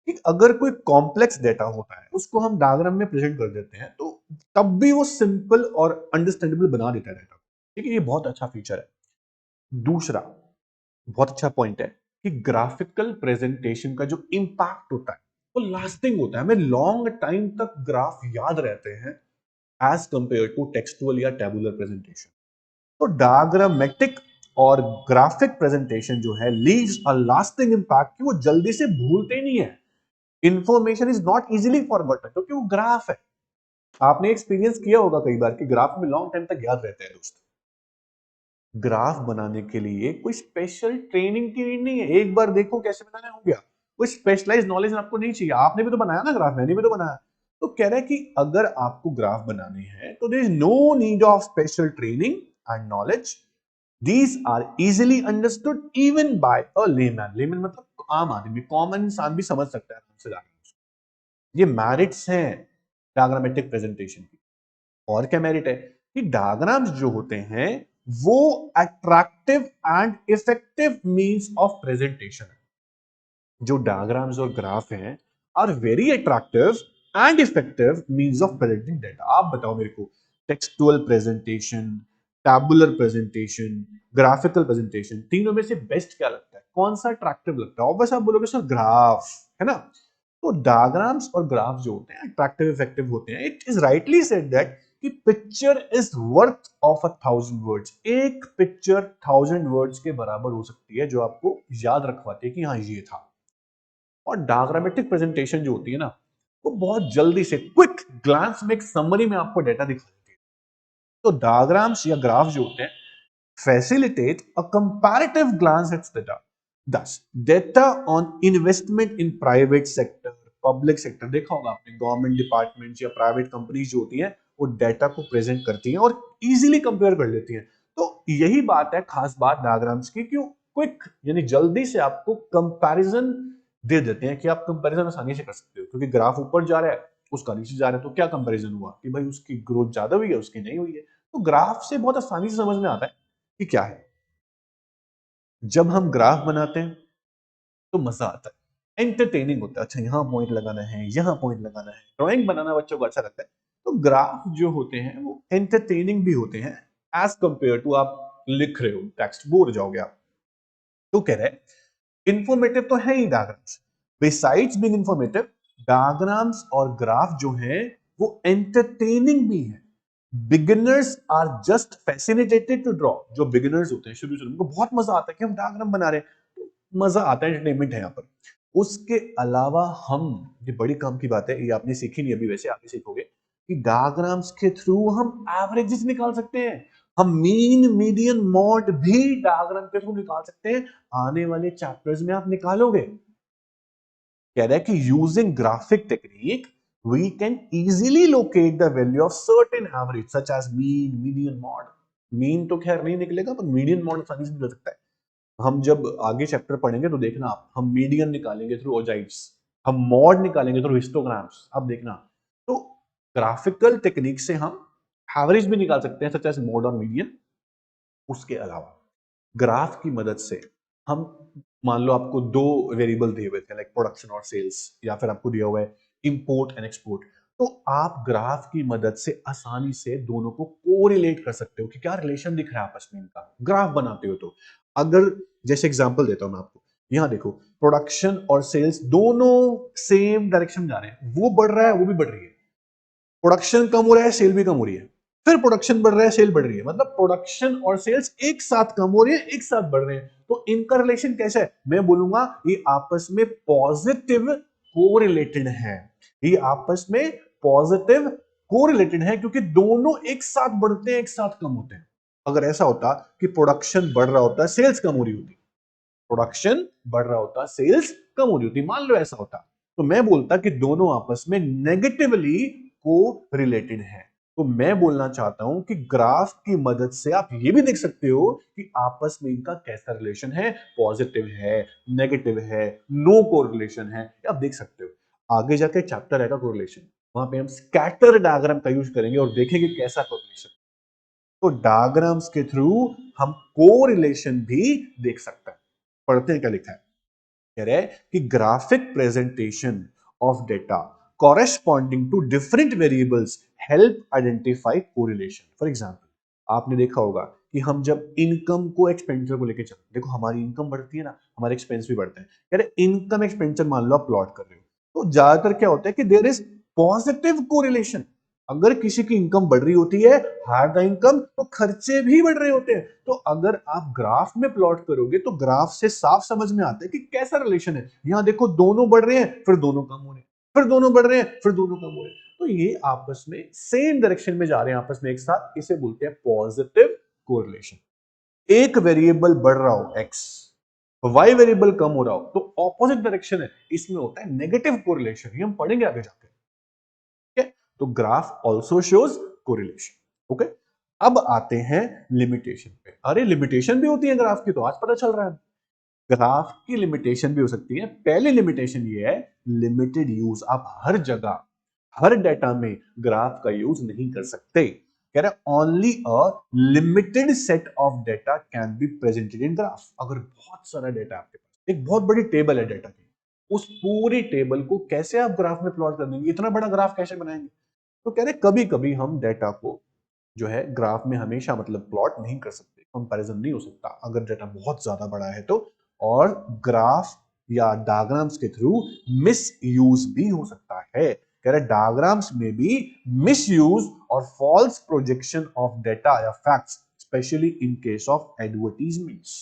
कि अगर कोई कॉम्प्लेक्स डेटा होता है उसको हम डायग्राम में प्रेजेंट कर देते हैं तो तब भी वो सिंपल और अंडरस्टैंडेबल बना देता है डेटा। ठीक है, ये बहुत अच्छा फीचर है। दूसरा बहुत अच्छा पॉइंट है कि ग्राफिकल प्रेजेंटेशन का जो इंपैक्ट होता है वो लास्टिंग होता है, हमें लॉन्ग टाइम तक ग्राफ याद रहते हैं एज कंपेयर टू टेक्सटुअल या टेबुलर प्रेजेंटेशन। तो डायग्रामेटिक और ग्राफिक प्रेजेंटेशन जो है लीव्स अ लास्टिंग इंपैक्ट, कि वो जल्दी से भूलते नहीं है। Information is not easily forgotten क्योंकि वो ग्राफ है। आपने एक्सपीरियंस किया होगा कई बार कि ग्राफ में लॉन्ग टाइम तक याद रहते हैं दोस्त। ग्राफ बनाने के लिए कोई स्पेशल ट्रेनिंग की नीड नहीं है, एक बार देखो कैसे बनाना हो गया। कोई स्पेशलाइज नॉलेज आपको नहीं चाहिए, आपने भी तो बनाया ना ग्राफ, मैंने भी तो बनाया। तो कह रहा है कि अगर आपको ग्राफ बनाने हैं तो there is no need of special training and knowledge. These are easily understood even by a layman. Layman मतलब आम आदमी, कॉमन इंसान भी समझ सकता है हमसे जाकर। ये मैरिट्स हैं डायग्रामेटिक प्रेजेंटेशन की। और क्या मेरिट है कि डायग्राम्स जो होते हैं वो attractive and effective means of presentation है। जो डायग्राम्स और ग्राफ हैं are very attractive and effective means of presenting data. आप बताओ मेरे को, textual presentation, tabular presentation, graphical presentation, तीनों में से बेस्ट क्या लगता है, कौन सा अट्रैक्टिव लगता है? ऑब्वियस आप बोलोगे सर ग्राफ, है ना। तो डायग्राम्स और ग्राफ जो होते हैं अट्रैक्टिव इफेक्टिव होते हैं। It is rightly said that कि picture is worth of 1,000 words. एक पिक्चर 1,000 वर्ड्स के बराबर हो सकती है जो आपको याद रखवाती है कि हाँ ये था। और डायग्रामेटिक प्रेजेंटेशन जो होती है ना वो बहुत जल्दी से क्विक ग्लांस में, एक समरी में आपको डेटा दिखा देती है। तो डायग्राम्स या ग्राफ जो होते हैं facilitate a comparative glance at data. Thus, data on investment in private sector, public sector, देखा होगा आपने गवर्नमेंट डिपार्टमेंट या प्राइवेट कंपनीज जो होती हैं वो डेटा को प्रेजेंट करती हैं और इजीली कंपेयर कर लेती हैं। तो यही बात है खास बात डायग्राम्स की, क्यों क्विक यानी जल्दी से आपको कंपैरिजन दे देते हैं कि आप कंपैरिजन आसानी से कर सकते हो। क्योंकि ग्राफ ऊपर जा रहा है उसका नीचे जा रहा है तो क्या कंपैरिजन हुआ कि भाई उसकी ग्रोथ ज्यादा हुई है उसकी नहीं हुई है। तो ग्राफ से बहुत आसानी से समझ में आता है कि क्या है। जब हम ग्राफ बनाते हैं तो मजा आता है, एंटरटेनिंग होता है। अच्छा यहाँ पॉइंट लगाना है, यहाँ पॉइंट लगाना है। ड्राइंग बनाना बच्चों को अच्छा लगता है। तो ग्राफ जो होते हैं वो एंटरटेनिंग भी होते हैं एज कंपेयर टू आप लिख रहे हो टेक्स्ट, बोर हो जाओगे आप। तो कह रहे हैं इंफॉर्मेटिव तो है ही diagrams, besides being informative diagrams और ग्राफ जो है वो एंटरटेनिंग भी है। Beginners are just fascinated to draw. जो बिगिनर्स होते हैं शुरू शुरू में उनको बहुत मजा आता है कि हम डायग्राम बना रहे हैं, तो मजा आता है, एंटरटेनमेंट है यहाँ पर। उसके अलावा हम, ये बड़ी काम की बात है, ये आपने सीखी नहीं अभी, वैसे आगे सीखोगे कि डायग्राम्स के थ्रू हम एवरेजेस निकाल सकते हैं। हम मीन मीडियन मॉड भी डायग्राम के थ्रू निकाल सकते हैं। आने वाले चैप्टर्स में आप निकालोगे। कह रहा है कि using graphic technique we can easily locate the value of certain average such as mean median mode. Mean तो खैर नहीं निकलेगा, पर मीडियन मॉड आसानी से निकल सकता है। हम जब आगे चैप्टर पढ़ेंगे तो देखना आप, हम मीडियन निकालेंगे थ्रू ओजाइड्स, हम मॉड निकालेंगे थ्रू हिस्टोग्राम्स, अब देखना। तो ग्राफिकल टेक्निक से हम एवरेज भी निकाल सकते हैं सच एज मॉड और मीडियन। उसके अलावा ग्राफ की मदद से हम, मान लो आपको दो वेरिएबल दिए हुए थे लाइक प्रोडक्शन और सेल्स, या फिर आपको दिया हुआ है इंपोर्ट एंड एक्सपोर्ट, तो आप ग्राफ की मदद से आसानी से दोनों को कोरिलेट कर सकते हो कि क्या रिलेशन दिख रहा है आपस में इनका, ग्राफ बनाते हो तो। अगर जैसे एग्जांपल देता हूं मैं आपको, यहां देखो प्रोडक्शन और सेल्स दोनों सेम डायरेक्शन में जा रहे हैं, वो बढ़ रहा है वो भी बढ़ रही है, प्रोडक्शन कम हो रहा है सेल भी कम हो रही है, फिर प्रोडक्शन बढ़ रहा है सेल बढ़ रही है, मतलब प्रोडक्शन और सेल्स एक साथ कम हो रही है एक साथ बढ़ रहे हैं। तो इनका रिलेशन कैसा है, मैं बोलूंगा ये आपस में पॉजिटिव कोरिलेटेड है। ये आपस में पॉजिटिव कोरिलेटेड है क्योंकि दोनों एक साथ बढ़ते हैं एक साथ कम होते हैं। अगर ऐसा होता कि प्रोडक्शन बढ़ रहा होता सेल्स कम हो रही होती, प्रोडक्शन बढ़ रहा होता सेल्स कम हो रही होती, मान लो ऐसा होता, तो मैं बोलता कि दोनों आपस में नेगेटिवली को रिलेटेड है। तो मैं बोलना चाहता हूं कि ग्राफ की मदद से आप ये भी देख सकते हो कि आपस में इनका कैसा रिलेशन है, पॉजिटिव है, नेगेटिव है, नो कोरिलेशन है, आप देख सकते हो। आगे जाके चैप्टर आएगा कोरिलेशन, वहां पे हम स्कैटर डायग्राम का यूज करेंगे और देखेंगे कैसा कोरिलेशन। तो डायग्राम्स के थ्रू हम कोरिलेशन भी देख सकते हैं। पढ़ते हैं क्या लिखा है, कह रहे हैं कि graphic presentation of data corresponding to different variables help identify correlation. For example आपने देखा होगा कि हम जब इनकम को एक्सपेंडिचर को लेकर चलते, देखो हमारी इनकम बढ़ती है ना, हमारे एक्सपेंस भी बढ़ते हैं। कह रहे इनकम एक्सपेंडिचर मान लो आप प्लॉट कर रहे हो, तो ज्यादातर क्या होता है कि देयर इज पॉजिटिव कोरिलेशन। अगर किसी की इनकम बढ़ रही होती है, हायर द इनकम, तो खर्चे भी बढ़ रहे होते हैं। तो अगर आप ग्राफ में प्लॉट करोगे तो ग्राफ से साफ समझ में आता है कि कैसा रिलेशन है। यहां देखो दोनों बढ़ रहे हैं फिर दोनों कम हो रहे हैं, फिर दोनों बढ़ रहे हैं फिर दोनों कम हो रहे हैं, तो ये आपस में सेम डायरेक्शन में जा रहे हैं आपस में एक साथ, इसे बोलते हैं पॉजिटिव कोरिलेशन। एक वेरिएबल बढ़ रहा हो एक्स, वाई वेरिएबल कम हो रहा हो, तो ऑपोजिट डायरेक्शन है, इसमें होता है नेगेटिव कोरिलेशन। ये हम पढ़ेंगे आगे जाकर। तो graph also shows correlation. Okay, अब आते हैं लिमिटेशन पे। अरे लिमिटेशन भी होती है ग्राफ की, तो आज पता चल रहा है। ग्राफ की लिमिटेशन भी हो सकती है। पहली लिमिटेशन ये है लिमिटेड यूज। आप हर जगह हर डेटा में ग्राफ का यूज नहीं कर सकते। कह रहे only a limited set of data can be presented in graph. अगर बहुत सारा डेटा आपके पास, एक बहुत बड़ी टेबल है डेटा की, उस पूरी टेबल को कैसे आप ग्राफ में प्लॉट कर देंगे, इतना बड़ा ग्राफ कैसे बनाएंगे। तो कह रहे कभी कभी हम डेटा को जो है ग्राफ में हमेशा मतलब प्लॉट नहीं कर सकते, कंपैरिजन नहीं हो सकता अगर डेटा बहुत ज्यादा बड़ा है तो। और ग्राफ या डायग्राम्स के थ्रू मिस यूज भी हो सकता है। कह रहे डायग्राम्स में भी मिस यूज और फॉल्स प्रोजेक्शन ऑफ डेटा या facts, specially in case of advertisements.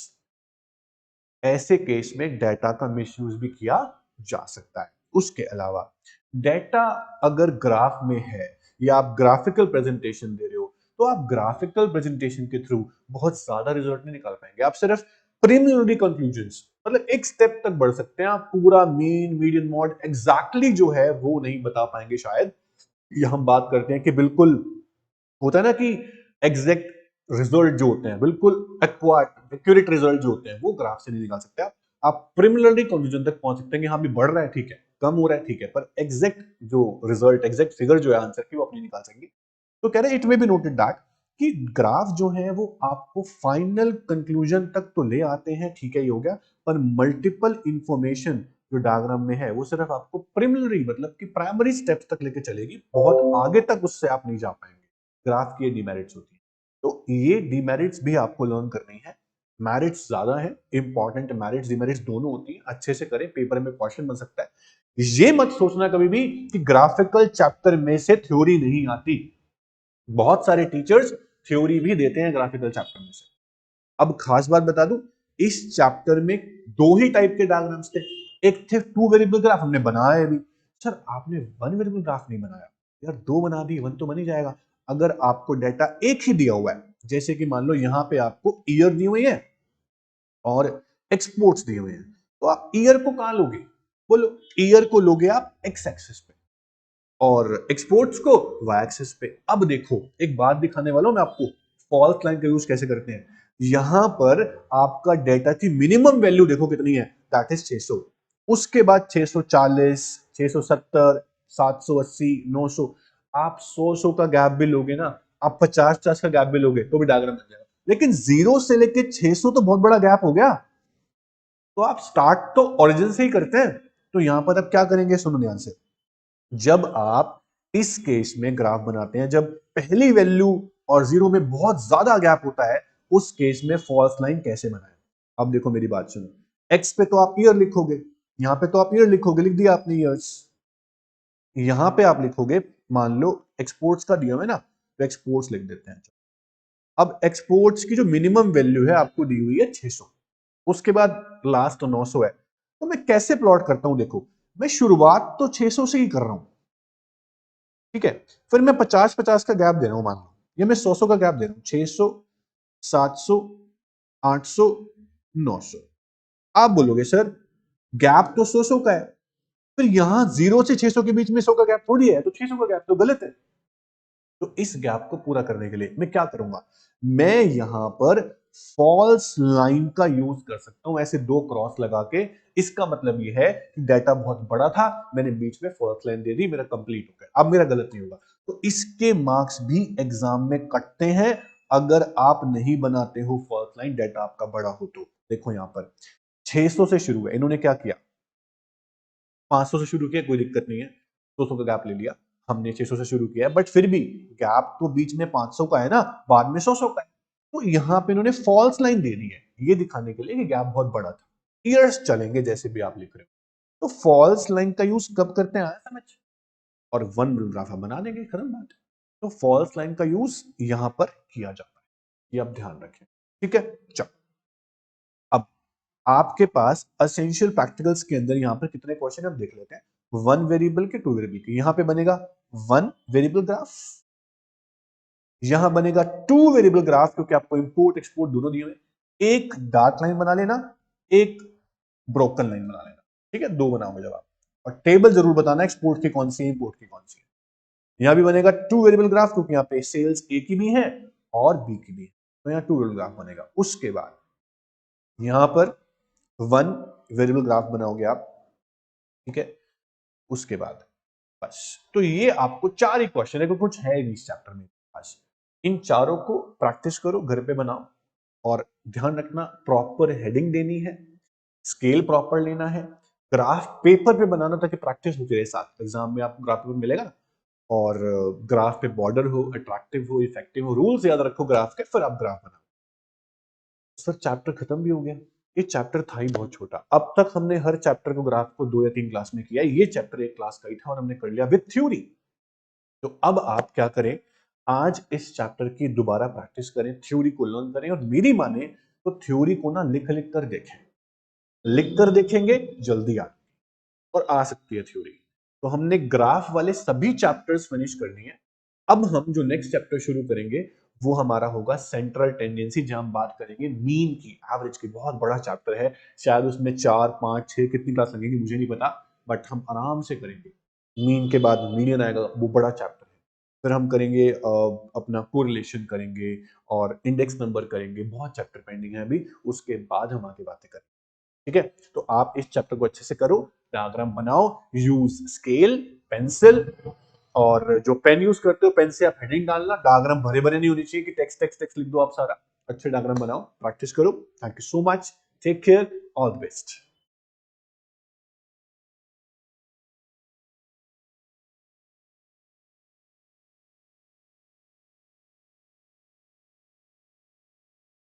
ऐसे केस में डेटा का मिसयूज भी किया जा सकता है। उसके अलावा डेटा अगर ग्राफ में है या आप ग्राफिकल प्रेजेंटेशन दे रहे हो, तो आप ग्राफिकल प्रेजेंटेशन के थ्रू बहुत ज्यादा रिजल्ट नहीं निकाल पाएंगे। आप सिर्फ प्रिलिमिनरी कंक्लूजन्स, मतलब एक स्टेप तक बढ़ सकते हैं, आप पूरा मीन मीडियन मॉड एग्जैक्टली जो है वो नहीं बता पाएंगे शायद। ये हम बात करते हैं कि बिल्कुल होता है ना कि एग्जैक्ट रिजल्ट जो होते हैं, बिल्कुल एक्यूरेट रिजल्ट जो होते हैं, वो ग्राफ से नहीं निकाल सकते आप प्रिलिमिनरी कंक्लूजन तक पहुंच सकते हैं कि हाँ भी बढ़ रहा है ठीक है, कम हो रहा है ठीक है, पर एग्जैक्ट जो रिजल्ट, एग्जैक्ट फिगर जो है आंसर की, वो आप नहीं निकाल सकेंगे। तो कह रहे हैं it may be noted that कि ग्राफ जो है वो आपको फाइनल कंक्लूजन तक तो ले आते हैं, ठीक है ये हो गया, पर मल्टीपल इंफॉर्मेशन जो डायग्राम में है वो सिर्फ आपको प्रिलिमिनरी मतलब कि प्राइमरी स्टेप्स तक लेके चलेगी, बहुत आगे तक उससे आप नहीं जा पाएंगे। ग्राफ की ये डिमेरिट्स होती है। तो ये डिमेरिट्स भी आपको लर्न करनी है। मेरिट्स ज्यादा है, इंपॉर्टेंट मेरिट्स डिमेरिट्स दोनों होती है, अच्छे से करें, पेपर में क्वेश्चन बन सकता है। ये मत सोचना कभी भी कि ग्राफिकल चैप्टर में से थ्योरी नहीं आती। बहुत सारे टीचर्स थ्योरी भी देते हैं ग्राफिकल चैप्टर में से। अब खास बात बता दूं, इस चैप्टर में दो ही टाइप के डायग्राम्स थे। एक थे टू वेरिएबल ग्राफ, हमने बनाया भी। सर आपने वन वेरिएबल ग्राफ नहीं बनाया। यार दो बना दिए, वन तो बन ही जाएगा। अगर आपको डाटा एक ही दिया हुआ है, जैसे कि मान लो यहां पे आपको ईयर दी हुई है और एक्सपोर्ट्स दिए हुए हैं, तो आप ईयर को कहां लोगे? बोलो, ईयर को लोगे आप एक्स एक्सिस पे और एक्सपोर्ट्स को वाई एक्सिस पे। अब देखो, एक बात दिखाने वाला हूं मैं आपको, फॉल्स लाइन का यूज कैसे करते हैं। यहां पर आपका डेटा की मिनिमम वैल्यू देखो कितनी है, दैट इज 600। उसके बाद 640, 670, 780, 900। आप 100 का गैप भी लोगे ना, आप 50 का गैप भी लोगे तो भी डायग्राम बन जाएगा। लेकिन 0 से लेके 600 तो बहुत बड़ा गैप हो गया। तो आप स्टार्ट तो ओरिजिन से ही करते हैं। तो यहां पर अब क्या करेंगे, सुनो ध्यान से। जब आप इस केस में ग्राफ बनाते हैं, जब पहली वैल्यू और जीरो में बहुत ज्यादा गैप होता है, उस केस में फॉल्स लाइन कैसे बनाएं। अब देखो मेरी बात सुनो, एक्स पे तो आप ईयर लिखोगे, यहां पे तो आप ईयर लिखोगे, लिख दिया आपने ईयर्स। यहां पे आप लिखोगे, मान लो एक्सपोर्ट्स का दिया है ना, तो एक्सपोर्ट्स लिख देते हैं। अब एक्सपोर्ट्स की जो मिनिमम वैल्यू है आपको दी हुई है 600, उसके बाद लास्ट तो 900 है। तो मैं कैसे प्लॉट करता हूं, देखो मैं शुरुआत तो 600 से ही कर रहा हूं, ठीक है। फिर मैं 50-50 का गैप दे रहा हूं, मान लो ये मैं 100 का गैप दे रहा हूं, 600, 700, 800, 900। आप बोलोगे सर गैप तो 100 का है, फिर यहां 0 से 600 के बीच में 100 का गैप थोड़ी है, तो 600 का गैप तो गलत है। तो इस गैप को पूरा करने के लिए मैं क्या करूंगा, मैं यहां पर फॉल्स लाइन का यूज कर सकता हूं, ऐसे दो क्रॉस लगा के। इसका मतलब यह है कि डाटा बहुत बड़ा था, मैंने बीच में फॉल्स लाइन दे दी, मेरा कंप्लीट हो गया, अब मेरा गलत नहीं होगा। तो इसके मार्क्स भी एग्जाम में कटते हैं अगर आप नहीं बनाते हो फॉल्स लाइन, डाटा आपका बड़ा हो तो। देखो यहां पर 600 से शुरू है, इन्होंने क्या किया, 500 से शुरू किया, कोई दिक्कत नहीं है, 200 का गैप ले लिया। हमने 600 से शुरू किया, बट फिर भी गैप तो बीच में 500 का है ना, बाद में 100 का है। तो यहां पे इन्होंने फॉल्स लाइन दे दी है, ये दिखाने के लिए कि गैप बहुत बड़ा था। ईयर्स चलेंगे जैसे भी आप लिख रहे हो। तो फॉल्स लाइन का यूज कब करते हैं, आया समझ? और वन ग्राफ हम बना देंगे, खत्म बात। तो फॉल्स लाइन का यूज यहां पर किया जाता है, ये आप ध्यान रखें, ठीक है। चलो, अब आपके पास असेंशियल प्रैक्टिकल्स के अंदर यहां पर कितने क्वेश्चन हम देख लेते हैं। वन वेरिएबल के, टू वेरिएबल के, यहां पे बनेगा वन वेरिएबल ग्राफ, यहां बनेगा टू वेरिएबल ग्राफ, क्योंकि आपको इंपोर्ट एक्सपोर्ट दोनों दिए हुए। एक डार्क लाइन बना लेना, एक ब्रोकन लाइन बना लेना, ठीक है, दो बनाओगे जब आप। और टेबल जरूर बताना एक्सपोर्ट की कौन सी है, इंपोर्ट की कौन सी है। यहां भी बनेगा टू वेरिएबल ग्राफ, क्योंकि यहाँ पे सेल्स ए की भी है और बी की भी है, तो यहाँ टू वेरिएबल ग्राफ बनेगा। उसके बाद यहां पर वन वेरिएबल ग्राफ बनाओगे आप, ठीक है। उसके बाद बस, तो ये आपको चार ही क्वेश्चन है, कुछ है नहीं इस चैप्टर में खास। इन चारों को प्रैक्टिस करो, घर पे बनाओ, और ध्यान रखना प्रॉपर हेडिंग देनी है, स्केल प्रॉपर लेना है, ग्राफ पेपर पे बनाना, ताकि प्रैक्टिस होती रहे साथ एग्जाम में आपको ग्राफ पेपर मिलेगा। और ग्राफ पे बॉर्डर हो, अट्रैक्टिव हो, इफेक्टिव हो, रूल्स याद रखो ग्राफ के, फिर आप ग्राफ बनाओ। सर चैप्टर खत्म भी हो गया, ये चैप्टर था ही बहुत छोटा। अब तक हमने हर चैप्टर को ग्राफ को 2 या 3 क्लास में किया, ये चैप्टर एक क्लास का ही था और हमने कर लिया विद थ्योरी। तो अब आप क्या करें, आज इस चैप्टर की दोबारा प्रैक्टिस करें, थ्योरी को लर्न करें, और मेरी माने तो थ्योरी को ना लिख लिख कर देखें। लिख कर देखेंगे जल्दी आ और आ सकती है थ्योरी। तो हमने ग्राफ वाले सभी चैप्टर्स फिनिश करनी है। अब हम जो नेक्स्ट चैप्टर शुरू करेंगे वो हमारा होगा सेंट्रल टेंडेंसी, जहां हम बात करेंगे मीन की, एवरेज की। बहुत बड़ा चैप्टर है, शायद उसमें 4, 5, 6 कितनी क्लास लगेगी मुझे नहीं पता, बट हम आराम से करेंगे। मीन के बाद मीडियन आएगा, वो बड़ा चैप्टर है। फिर हम करेंगे अपना कोरिलेशन करेंगे और इंडेक्स नंबर करेंगे, बहुत चैप्टर पेंडिंग है अभी, उसके बाद हम आगे बातें करेंगे, ठीक है। तो आप इस चैप्टर को अच्छे से करो, डायग्राम बनाओ, यूज स्केल, पेंसिल, और जो पेन यूज करते हो पेन से आप हेडिंग डालना, डायग्राम भरे भरे नहीं होनी चाहिए कि टेक्स्ट टेक्स्ट टेक्स्ट लिख दो आप सारा। अच्छे डायग्राम बनाओ, प्रैक्टिस करो। Thank you so much, take care, all the best.